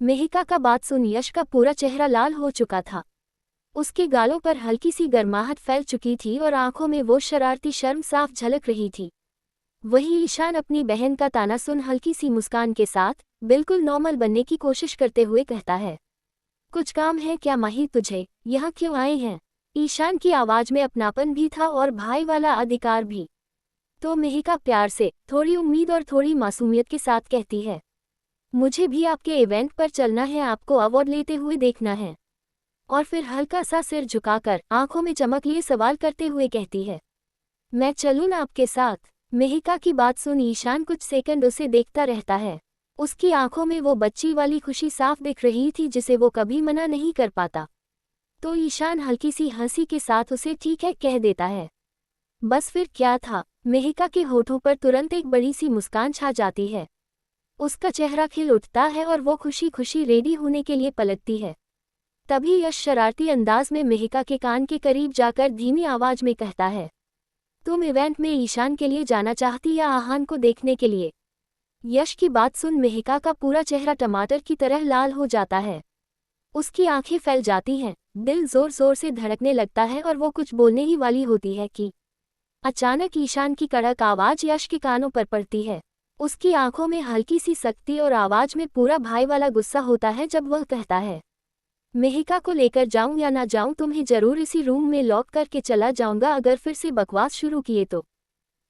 मेहिका का बात सुन यश का पूरा चेहरा लाल हो चुका था। उसके गालों पर हल्की सी गर्माहट फैल चुकी थी और आंखों में वो शरारती शर्म साफ झलक रही थी। वही ईशान अपनी बहन का ताना सुन हल्की सी मुस्कान के साथ बिल्कुल नॉर्मल बनने की कोशिश करते हुए कहता है, कुछ काम है क्या माही तुझे, यहाँ क्यों आए हैं? ईशान की आवाज में अपनापन भी था और भाई वाला अधिकार भी। तो मेहिका प्यार से, थोड़ी उम्मीद और थोड़ी मासूमियत के साथ कहती है, मुझे भी आपके इवेंट पर चलना है, आपको अवार्ड लेते हुए देखना है। और फिर हल्का सा सिर झुकाकर आंखों में चमक लिए सवाल करते हुए कहती है, मैं चलूं ना आपके साथ? मेहिका की बात सुन ईशान कुछ सेकंड उसे देखता रहता है। उसकी आंखों में वो बच्ची वाली खुशी साफ दिख रही थी जिसे वो कभी मना नहीं कर पाता। तो ईशान हल्की सी हंसी के साथ उसे ठीक है कह देता है। बस फिर क्या था, मेहिका के होठों पर तुरंत एक बड़ी सी मुस्कान छा जाती है। उसका चेहरा खिल उठता है और वो खुशी खुशी रेडी होने के लिए पलटती है। तभी यश शरारती अंदाज में मेहिका के कान के करीब जाकर धीमी आवाज में कहता है, तुम इवेंट में ईशान के लिए जाना चाहती या आहान को देखने के लिए? यश की बात सुन मेहिका का पूरा चेहरा टमाटर की तरह लाल हो जाता है। उसकी आंखें फैल जाती हैं, दिल जोर जोर से धड़कने लगता है और वो कुछ बोलने ही वाली होती है कि अचानक ईशान की कड़क आवाज यश के कानों पर पड़ती है। उसकी आंखों में हल्की सी सख्ती और आवाज में पूरा भाई वाला गुस्सा होता है जब वह कहता है, मेहिका को लेकर जाऊं या ना जाऊं, तुम्हें जरूर इसी रूम में लॉक करके चला जाऊंगा अगर फिर से बकवास शुरू किए तो।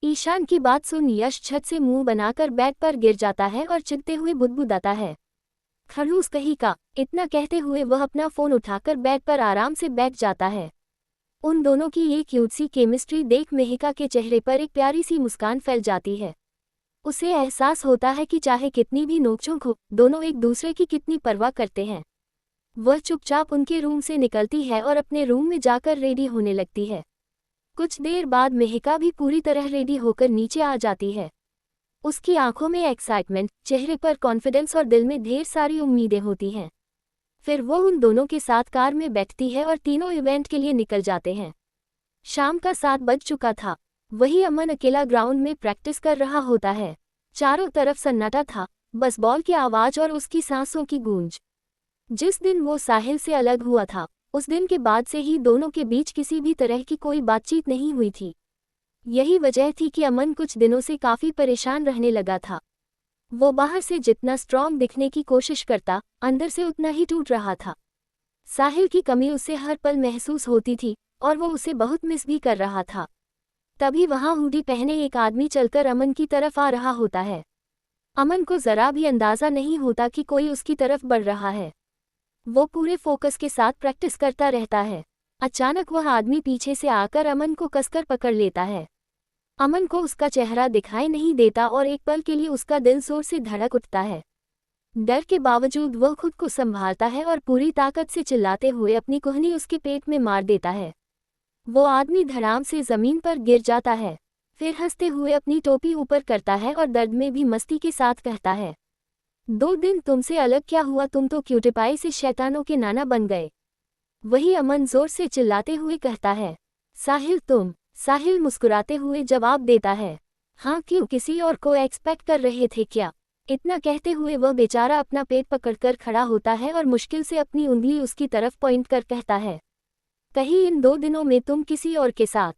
ईशान की बात सुन यश छत से मुंह बनाकर बेड पर गिर जाता है और चिढ़ते हुए बुदबुदाता है, खड़ूस कहीं का। इतना कहते हुए वह अपना फोन उठाकर बेड पर आराम से बैठ जाता है। उन दोनों की ये क्यूट सी केमिस्ट्री देख मेहिका के चेहरे पर एक प्यारी सी मुस्कान फैल जाती है। उसे एहसास होता है कि चाहे कितनी भी नोकझोंक हो, दोनों एक दूसरे की कितनी परवाह करते हैं। वह चुपचाप उनके रूम से निकलती है और अपने रूम में जाकर रेडी होने लगती है। कुछ देर बाद मेहिका भी पूरी तरह रेडी होकर नीचे आ जाती है। उसकी आंखों में एक्साइटमेंट, चेहरे पर कॉन्फिडेंस और दिल में ढेर सारी उम्मीदें होती हैं। फिर वो उन दोनों के साथ कार में बैठती है और तीनों इवेंट के लिए निकल जाते हैं। शाम का 7 बज चुका था। वही अमन अकेला ग्राउंड में प्रैक्टिस कर रहा होता है। चारों तरफ सन्नाटा था, बस बॉल की आवाज और उसकी सांसों की गूंज। जिस दिन वो साहिल से अलग हुआ था, उस दिन के बाद से ही दोनों के बीच किसी भी तरह की कोई बातचीत नहीं हुई थी। यही वजह थी कि अमन कुछ दिनों से काफी परेशान रहने लगा था। वो बाहर से जितना स्ट्रॉन्ग दिखने की कोशिश करता, अंदर से उतना ही टूट रहा था। साहिल की कमी उसे हर पल महसूस होती थी और वो उसे बहुत मिस भी कर रहा था। तभी वहां हुडी पहने एक आदमी चलकर अमन की तरफ आ रहा होता है। अमन को जरा भी अंदाजा नहीं होता कि कोई उसकी तरफ बढ़ रहा है। वो पूरे फोकस के साथ प्रैक्टिस करता रहता है। अचानक वह आदमी पीछे से आकर अमन को कसकर पकड़ लेता है। अमन को उसका चेहरा दिखाई नहीं देता और एक पल के लिए उसका दिल जोर से धड़क उठता है। डर के बावजूद वह खुद को संभालता है और पूरी ताकत से चिल्लाते हुए अपनी कुहनी उसके पेट में मार देता है। वो आदमी धड़ाम से जमीन पर गिर जाता है। फिर हंसते हुए अपनी टोपी ऊपर करता है और दर्द में भी मस्ती के साथ कहता है, 2 दिन तुमसे अलग क्या हुआ, तुम तो क्यूटीपाई से शैतानों के नाना बन गए। वही अमन जोर से चिल्लाते हुए कहता है, साहिल तुम। साहिल मुस्कुराते हुए जवाब देता है, हाँ क्यों, किसी और को एक्सपेक्ट कर रहे थे क्या? इतना कहते हुए वह बेचारा अपना पेट पकड़कर खड़ा होता है और मुश्किल से अपनी उंगली उसकी तरफ पॉइंट कर कहता है, कहीं इन 2 दिनों में तुम किसी और के साथ।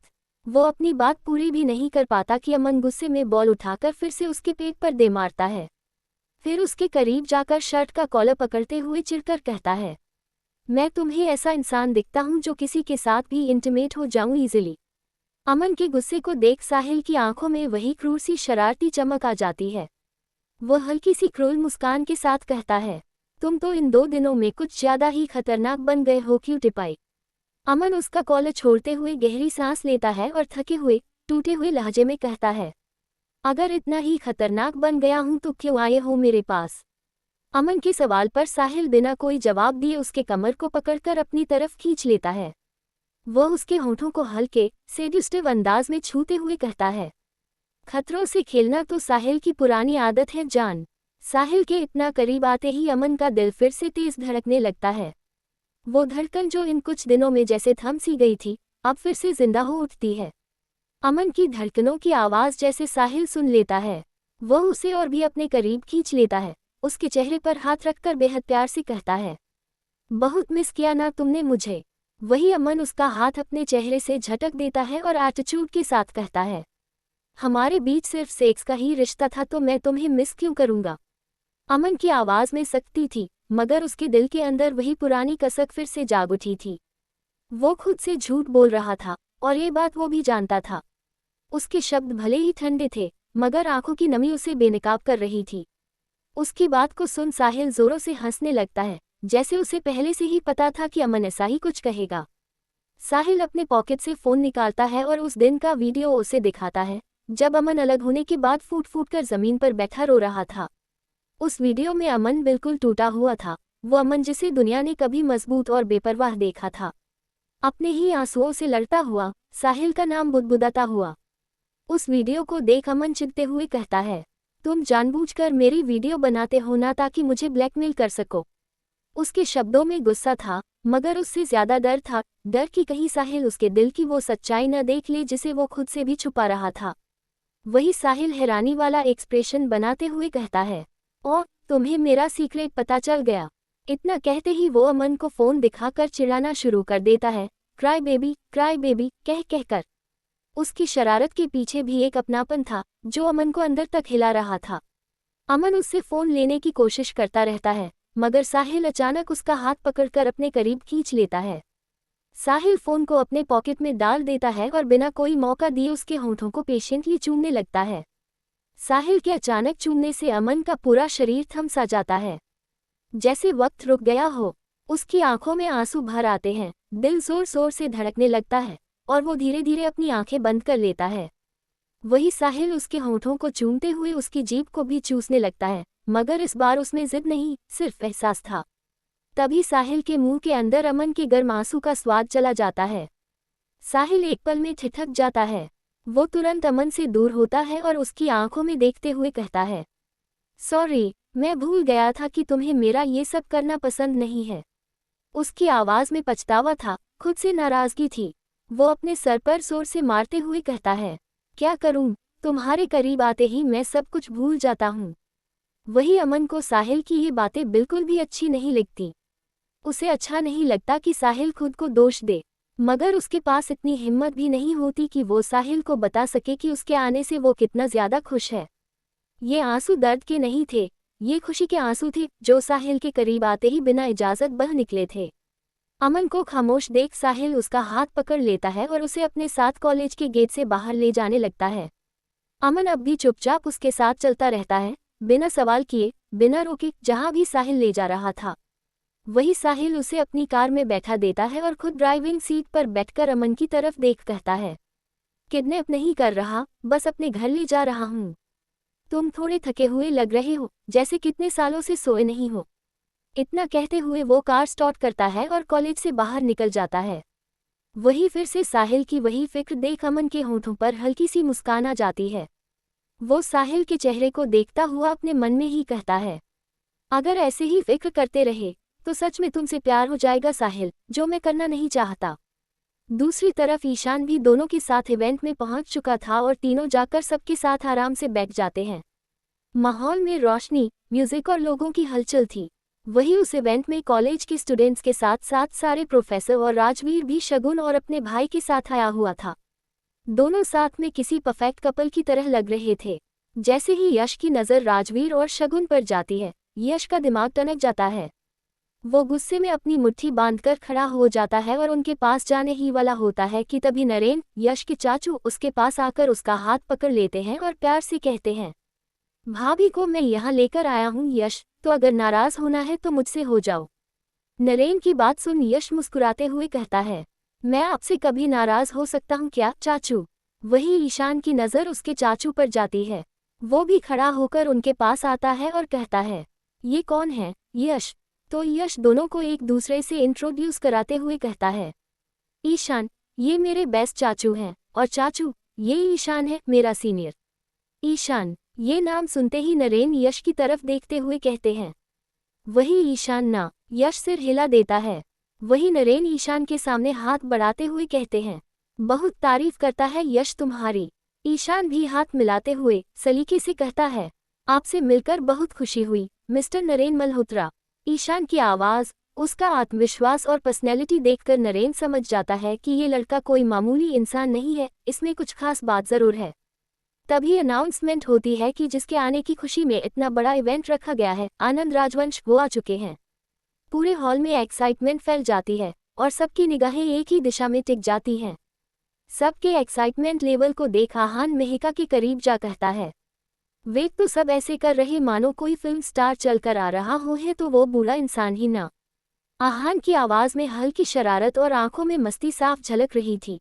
वो अपनी बात पूरी भी नहीं कर पाता कि अमन गुस्से में बॉल उठाकर फिर से उसके पेट पर दे मारता है। फिर उसके करीब जाकर शर्ट का कॉलर पकड़ते हुए चिढ़कर कहता है, मैं तुम्हें ऐसा इंसान दिखता हूं जो किसी के साथ भी इंटीमेट हो जाऊं इजीली। अमन के गुस्से को देख साहिल की आंखों में वही क्रूर सी शरारती चमक आ जाती है। वह हल्की सी क्रूर मुस्कान के साथ कहता है, तुम तो इन 2 दिनों में कुछ ज्यादा ही खतरनाक बन गए हो क्यूटीपाई। अमन उसका कॉलर छोड़ते हुए गहरी सांस लेता है और थके हुए, टूटे हुए लहजे में कहता है, अगर इतना ही खतरनाक बन गया हूं तो क्यों आए हो मेरे पास? अमन के सवाल पर साहिल बिना कोई जवाब दिए उसके कमर को पकड़कर अपनी तरफ खींच लेता है। वह उसके होठों को हल्के, सेड्यूस्टिव अंदाज में छूते हुए कहता है, खतरों से खेलना तो साहिल की पुरानी आदत है जान। साहिल के इतना करीब आते ही अमन का दिल फिर से तेज धड़कने लगता है। वो धड़कन जो इन कुछ दिनों में जैसे थम सी गई थी, अब फिर से जिंदा हो उठती है। अमन की धड़कनों की आवाज़ जैसे साहिल सुन लेता है, वह उसे और भी अपने करीब खींच लेता है। उसके चेहरे पर हाथ रखकर बेहद प्यार से कहता है, बहुत मिस किया ना तुमने मुझे। वही अमन उसका हाथ अपने चेहरे से झटक देता है और एटीट्यूड के साथ कहता है, हमारे बीच सिर्फ सेक्स का ही रिश्ता था तो मैं तुम्हें मिस क्यों करूंगा। अमन की आवाज में सख्ती थी, मगर उसके दिल के अंदर वही पुरानी कसक फिर से जाग उठी थी। वो खुद से झूठ बोल रहा था और ये बात वो भी जानता था। उसके शब्द भले ही ठंडे थे, मगर आंखों की नमी उसे बेनकाब कर रही थी। उसकी बात को सुन साहिल जोरों से हंसने लगता है, जैसे उसे पहले से ही पता था कि अमन ऐसा ही कुछ कहेगा। साहिल अपने पॉकेट से फोन निकालता है और उस दिन का वीडियो उसे दिखाता है, जब अमन अलग होने के बाद फूट फूट कर जमीन पर बैठा रो रहा था। उस वीडियो में अमन बिल्कुल टूटा हुआ था, वो अमन जिसे दुनिया ने कभी मजबूत और बेपरवाह देखा था। अपने ही आंसुओं से लड़ता हुआ, साहिल का नाम बुदबुदाता हुआ। उस वीडियो को देख अमन चिढ़ते हुए कहता है, तुम जानबूझकर मेरी वीडियो बनाते हो ना ताकि मुझे ब्लैकमेल कर सको। उसके शब्दों में गुस्सा था, मगर उससे ज्यादा डर था, डर कि कहीं साहिल उसके दिल की वो सच्चाई न देख ले जिसे वो खुद से भी छुपा रहा था। वही साहिल हैरानी वाला एक्सप्रेशन बनाते हुए कहता है, ओ, तुम्हें मेरा सीक्रेट पता चल गया। इतना कहते ही वो अमन को फोन दिखाकर चिढ़ाना शुरू कर देता है, क्राई बेबी कह कहकर। उसकी शरारत के पीछे भी एक अपनापन था, जो अमन को अंदर तक हिला रहा था। अमन उससे फोन लेने की कोशिश करता रहता है, मगर साहिल अचानक उसका हाथ पकड़कर अपने करीब खींच लेता है। साहिल फोन को अपने पॉकेट में डाल देता है और बिना कोई मौका दिए उसके होठों को पेशेंटली चूमने लगता है। साहिल के अचानक चूमने से अमन का पूरा शरीर थम सा जाता है, जैसे वक्त रुक गया हो। उसकी आंखों में आंसू भर आते हैं, दिल जोर जोर से धड़कने लगता है और वो धीरे धीरे अपनी आंखें बंद कर लेता है। वही साहिल उसके होठों को चूमते हुए उसकी जीभ को भी चूसने लगता है, मगर इस बार उसमें जिद नहीं, सिर्फ एहसास था। तभी साहिल के मुंह के अंदर अमन के गर्म आंसू का स्वाद चला जाता है। साहिल एक पल में ठिठक जाता है। वो तुरंत अमन से दूर होता है और उसकी आंखों में देखते हुए कहता है, सॉरी, मैं भूल गया था कि तुम्हें मेरा ये सब करना पसंद नहीं है। उसकी आवाज में पछतावा था, खुद से नाराजगी थी। वो अपने सर पर जोर से मारते हुए कहता है, क्या करूं, तुम्हारे करीब आते ही मैं सब कुछ भूल जाता हूं। वही अमन को साहिल की ये बातें बिल्कुल भी अच्छी नहीं लगती। उसे अच्छा नहीं लगता कि साहिल खुद को दोष दे, मगर उसके पास इतनी हिम्मत भी नहीं होती कि वो साहिल को बता सके कि उसके आने से वो कितना ज्यादा खुश है। ये आंसू दर्द के नहीं थे, ये खुशी के आंसू थे जो साहिल के करीब आते ही बिना इजाजत बह निकले थे। अमन को खामोश देख साहिल उसका हाथ पकड़ लेता है और उसे अपने साथ कॉलेज के गेट से बाहर ले जाने लगता है। अमन अब भी चुपचाप उसके साथ चलता रहता है, बिना सवाल किए, बिना रोके, जहां भी साहिल ले जा रहा था। वही साहिल उसे अपनी कार में बैठा देता है और खुद ड्राइविंग सीट पर बैठकर अमन की तरफ देख कहता है, किडनैप नहीं कर रहा, बस अपने घर ले जा रहा हूँ। तुम थोड़े थके हुए लग रहे हो, जैसे कितने सालों से सोए नहीं हो। इतना कहते हुए वो कार स्टार्ट करता है और कॉलेज से बाहर निकल जाता है। वही फिर से साहिल की वही फिक्र देख अमन के होठों पर हल्की सी मुस्कान आ जाती है। वो साहिल के चेहरे को देखता हुआ अपने मन में ही कहता है, अगर ऐसे ही फिक्र करते रहे तो सच में तुमसे प्यार हो जाएगा साहिल, जो मैं करना नहीं चाहता। दूसरी तरफ ईशान भी दोनों के साथ इवेंट में पहुंच चुका था और तीनों जाकर सबके साथ आराम से बैठ जाते हैं। माहौल में रोशनी, म्यूजिक और लोगों की हलचल थी। वही उस इवेंट में कॉलेज के स्टूडेंट्स के साथ साथ सारे प्रोफेसर और राजवीर भी शगुन और अपने भाई के साथ आया हुआ था। दोनों साथ में किसी परफेक्ट कपल की तरह लग रहे थे। जैसे ही यश की नज़र राजवीर और शगुन पर जाती है, यश का दिमाग टनक जाता है। वो गुस्से में अपनी मुट्ठी बांधकर खड़ा हो जाता है और उनके पास जाने ही वाला होता है कि तभी नरेन, यश के चाचू, उसके पास आकर उसका हाथ पकड़ लेते हैं और प्यार से कहते हैं, भाभी को मैं यहाँ लेकर आया हूँ यश, तो अगर नाराज होना है तो मुझसे हो जाओ। नरेन की बात सुन यश मुस्कुराते हुए कहता है, मैं आपसे कभी नाराज हो सकता हूँ क्या चाचू। वही ईशान की नज़र उसके चाचू पर जाती है। वो भी खड़ा होकर उनके पास आता है और कहता है, ये कौन है, यश। तो यश दोनों को एक दूसरे से इंट्रोड्यूस कराते हुए कहता है, ईशान, ये मेरे बेस्ट चाचू हैं, और चाचू, ये ईशान है, मेरा सीनियर। ईशान, ये नाम सुनते ही नरेन यश की तरफ देखते हुए कहते हैं, वही ईशान ना। यश सिर हिला देता है। वही नरेन ईशान के सामने हाथ बढ़ाते हुए कहते हैं, बहुत तारीफ करता है यश तुम्हारी। ईशान भी हाथ मिलाते हुए सलीके से कहता है, आपसे मिलकर बहुत खुशी हुई, मिस्टर नरेन मल्होत्रा। ईशान की आवाज़, उसका आत्मविश्वास और पर्सनैलिटी देखकर नरेन समझ जाता है कि ये लड़का कोई मामूली इंसान नहीं है, इसमें कुछ खास बात ज़रूर है। तभी अनाउंसमेंट होती है कि जिसके आने की खुशी में इतना बड़ा इवेंट रखा गया है, आनंद राजवंश वो आ चुके हैं। पूरे हॉल में एक्साइटमेंट फैल जाती है और सबकी निगाहें एक ही दिशा में टिक जाती हैं। सबके एक्साइटमेंट लेवल को देख आहान मेहिका के करीब जा कहता है, वे तो सब ऐसे कर रहे मानो कोई फिल्म स्टार चलकर आ रहा हो है तो वो बुरा इंसान ही ना। आहान की आवाज़ में हल्की शरारत और आंखों में मस्ती साफ झलक रही थी।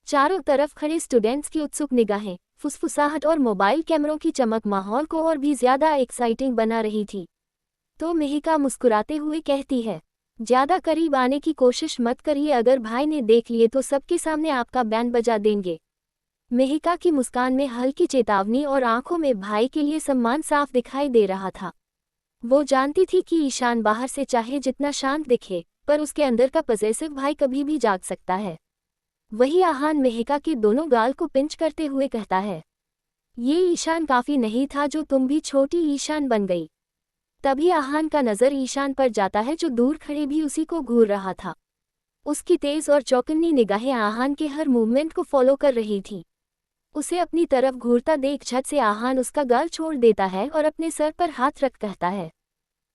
चारों तरफ खड़े स्टूडेंट्स की उत्सुक निगाहें, फुसफुसाहट और मोबाइल कैमरों की चमक माहौल को और भी ज़्यादा एक्साइटिंग बना रही थी। तो मेहिका मुस्कुराते हुए कहती है, ज़्यादा करीब आने की कोशिश मत करिए, अगर भाई ने देख लिए तो सबके सामने आपका बैंड बजा देंगे। मेहिका की मुस्कान में हल्की चेतावनी और आंखों में भाई के लिए सम्मान साफ दिखाई दे रहा था। वो जानती थी कि ईशान बाहर से चाहे जितना शांत दिखे, पर उसके अंदर का पजेसिव भाई कभी भी जाग सकता है। वही आहान मेहिका के दोनों गाल को पिंच करते हुए कहता है, ये ईशान काफ़ी नहीं था जो तुम भी छोटी ईशान बन गई। तभी आहान का नज़र ईशान पर जाता है जो दूर खड़े भी उसी को घूर रहा था। उसकी तेज़ और चौकन्नी निगाहें आहान के हर मूवमेंट को फॉलो कर रही थी। उसे अपनी तरफ घूरता देख झट से आहान उसका गाल छोड़ देता है और अपने सर पर हाथ रख कहता है,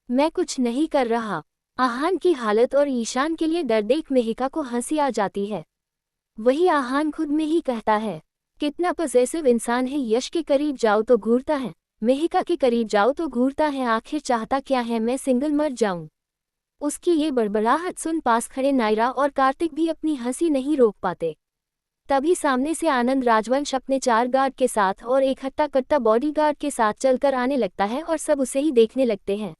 मैं कुछ नहीं कर रहा। आहान की हालत और ईशान के लिए डर देख मेहिका को हंसी आ जाती है। वही आहान खुद में ही कहता है, कितना पॉसेसिव इंसान है, यश के करीब जाओ तो घूरता है, मेहिका के करीब जाओ तो घूरता है, आखिर चाहता क्या है, मैं सिंगल मर जाऊं। उसकी ये बड़बड़ाहट सुन पास खड़े नायरा और कार्तिक भी अपनी हंसी नहीं रोक पाते। तभी सामने से आनंद राजवंश अपने 4 गार्ड के साथ और एक हट्टा कट्टा बॉडीगार्ड के साथ चलकर आने लगता है और सब उसे ही देखने लगते हैं।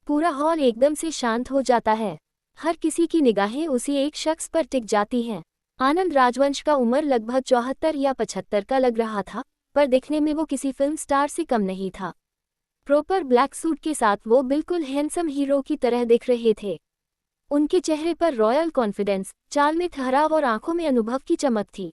पूरा हॉल एकदम से शांत हो जाता है। हर किसी की निगाहें उसी एक शख्स पर टिक जाती हैं। आनंद राजवंश का उम्र लगभग 74 या 75 का लग रहा था, पर दिखने में वो किसी फिल्म स्टार से कम नहीं था। प्रॉपर ब्लैक सूट के साथ वो बिल्कुल हैंडसम हीरो की तरह दिख रहे थे। उनके चेहरे पर रॉयल कॉन्फिडेंस, चाल में ठहराव और आंखों में अनुभव की चमक थी।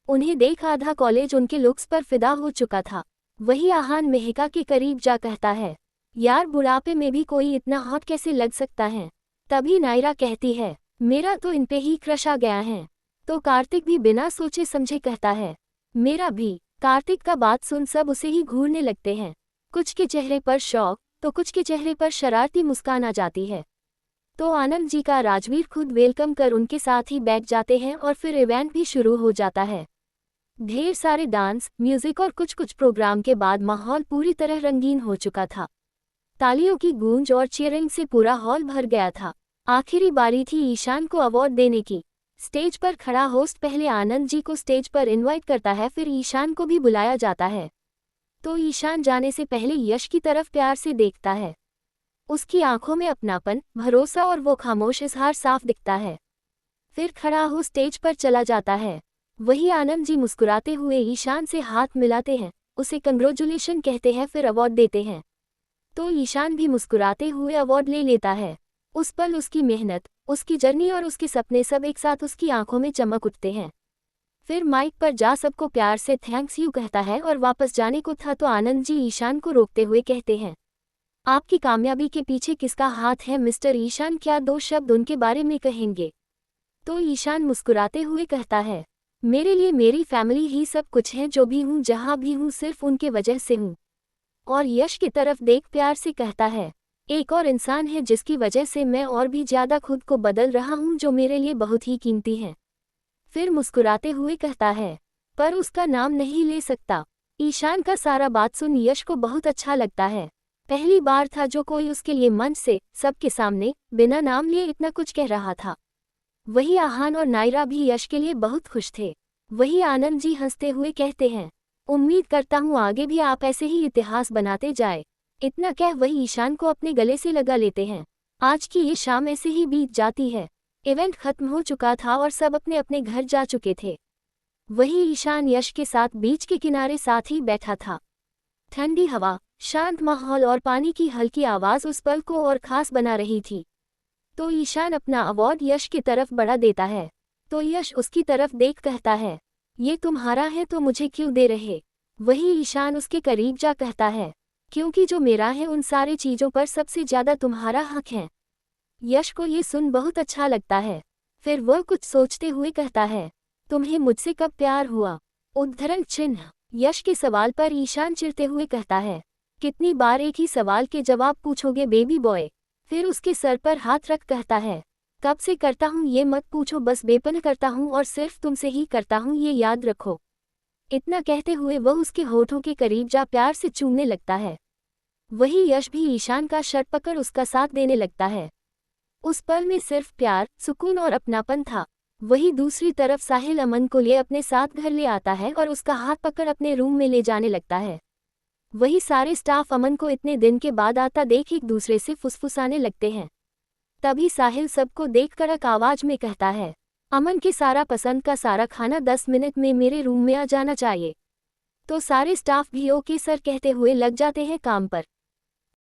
उन्हें देख आधा कॉलेज उनके लुक्स पर फिदा हो चुका था। वही आहान मेहिका के करीब जा कहता है, यार बुढ़ापे में भी कोई इतना हॉट कैसे लग सकता है। तभी नायरा कहती है, मेरा तो इन पे ही क्रश आ गया है। तो कार्तिक भी बिना सोचे समझे कहता है, मेरा भी। कार्तिक का बात सुन सब उसे ही घूरने लगते हैं। कुछ के चेहरे पर शौक तो कुछ के चेहरे पर शरारती मुस्कान आ जाती है। तो आनंद जी का राजवीर खुद वेलकम कर उनके साथ ही बैठ जाते हैं और फिर इवेंट भी शुरू हो जाता है। ढेर सारे डांस, म्यूजिक और कुछ प्रोग्राम के बाद माहौल पूरी तरह रंगीन हो चुका था। तालियों की गूंज और चीयरिंग से पूरा हॉल भर गया था। आखिरी बारी थी ईशान को अवार्ड देने की। स्टेज पर खड़ा होस्ट पहले आनंद जी को स्टेज पर इनवाइट करता है, फिर ईशान को भी बुलाया जाता है। तो ईशान जाने से पहले यश की तरफ प्यार से देखता है। उसकी आंखों में अपनापन, भरोसा और वो खामोश इजहार साफ दिखता है। फिर खड़ा हो स्टेज पर चला जाता है। वही आनंद जी मुस्कुराते हुए ईशान से हाथ मिलाते हैं, उसे कंग्रेचुलेशन कहते हैं, फिर अवार्ड देते हैं। तो ईशान भी मुस्कुराते हुए अवार्ड ले लेता है। उस पल उसकी मेहनत, उसकी जर्नी और उसके सपने सब एक साथ उसकी आंखों में चमक उठते हैं। फिर माइक पर जा सबको प्यार से थैंक्स यू कहता है और वापस जाने को था तो आनंद जी ईशान को रोकते हुए कहते हैं, आपकी कामयाबी के पीछे किसका हाथ है मिस्टर ईशान, क्या 2 शब्द उनके बारे में कहेंगे। तो ईशान मुस्कुराते हुए कहता है, मेरे लिए मेरी फैमिली ही सब कुछ है, जो भी हूँ जहाँ भी हूँ सिर्फ उनके वजह से हूँ। और यश की तरफ देख प्यार से कहता है, एक और इंसान है जिसकी वजह से मैं और भी ज़्यादा खुद को बदल रहा हूँ, जो मेरे लिए बहुत ही कीमती है। फिर मुस्कुराते हुए कहता है, पर उसका नाम नहीं ले सकता। ईशान का सारा बात सुन यश को बहुत अच्छा लगता है। पहली बार था जो कोई उसके लिए मंच से, सबके सामने, बिना नाम लिए इतना कुछ कह रहा था। वही आहान और नायरा भी यश के लिए बहुत खुश थे। वही आनंद जी हंसते हुए कहते हैं, उम्मीद करता हूँ आगे भी आप ऐसे ही इतिहास बनाते जाए। इतना कह वही ईशान को अपने गले से लगा लेते हैं। आज की ये शाम ऐसे ही बीत जाती है। इवेंट खत्म हो चुका था और सब अपने अपने घर जा चुके थे। वही ईशान यश के साथ बीच के किनारे साथ ही बैठा था। ठंडी हवा, शांत माहौल और पानी की हल्की आवाज़ उस पल को और खास बना रही थी। तो ईशान अपना अवार्ड यश की तरफ बढ़ा देता है। तो यश उसकी तरफ देख कहता है, ये तुम्हारा है तो मुझे क्यों दे रहे। वही ईशान उसके करीब जा कहता है, क्योंकि जो मेरा है उन सारे चीज़ों पर सबसे ज़्यादा तुम्हारा हक है। यश को ये सुन बहुत अच्छा लगता है। फिर वह कुछ सोचते हुए कहता है, तुम्हें मुझसे कब प्यार हुआ? उद्धरण चिन्ह। यश के सवाल पर ईशान चिढ़ते हुए कहता है, कितनी बार एक ही सवाल के जवाब पूछोगे बेबी बॉय? फिर उसके सर पर हाथ रख कहता है, कब से करता हूँ ये मत पूछो, बस बेपन करता हूँ और सिर्फ तुमसे ही करता हूँ, ये याद रखो। इतना कहते हुए वह उसके होठों के करीब जा प्यार से चूमने लगता है। वही यश भी ईशान का शर्ट पकड़ उसका साथ देने लगता है। उस पल में सिर्फ प्यार, सुकून और अपनापन था। वही दूसरी तरफ साहिल अमन को ले अपने साथ घर ले आता है और उसका हाथ पकड़ अपने रूम में ले जाने लगता है। वही सारे स्टाफ अमन को इतने दिन के बाद आता देख एक दूसरे से फुसफुसाने लगते हैं। तभी साहिल सबको देख कड़क आवाज में कहता है, अमन के सारा पसंद का सारा खाना 10 मिनट में मेरे रूम में आ जाना चाहिए। तो सारे स्टाफ भी ओके सर कहते हुए लग जाते हैं काम पर।